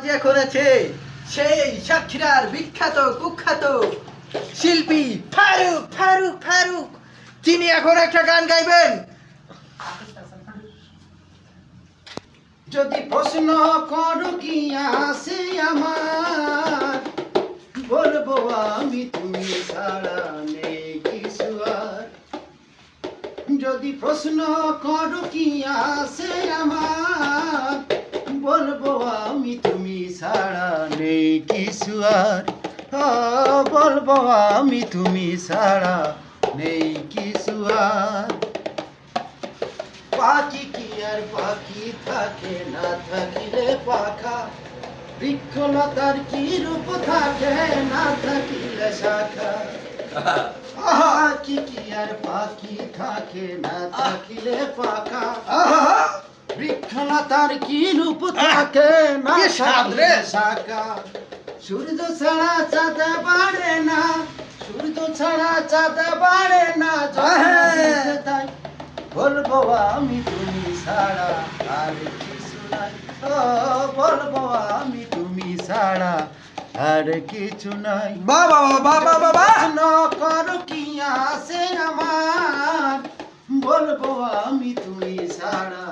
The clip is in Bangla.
যে এখন আছে সেই সাতক্ষীরার বিখ্যাত কুখ্যাত শিল্পী ফারুক ফারুক ফারুক। তিনি এখন একটা গান গাইবেন। যদি প্রশ্ন করো কি আছে আমার, বলবো আমি তুমি ছাড়া নেই কিছু আর। যদি প্রশ্ন করো কি আছে আমার, বলবো আমি তুমি ছাড়া নেই কিছু আর। বলবো আমি তুমি ছাড়া নেই কিছু আর। পাখি কি আর পাখি থাকে, না থাকিলে পাখা। বৃক্ষলতার কি রূপ থাকে, না থাকিলে শাখা। পাখি কি আর পাখি থাকে, না থাকিলে পাখা। বৃক্ষলতার কি রূপ থাকে, না থাকিলে শাখা। সূর্য ছাড়া চাঁদ বাড়ে না, সূর্য ছাড়া চাঁদ বাড়ে না। তাই বলবো আমি তুমি ছাড়া আর কিছু নাই। বলবো আমি তুমি ছাড়া আর কিছু নাই। বাবা বাবা বাবা প্রশ্ন করো কি আছে আমার, বলবো আমি তুমি ছাড়া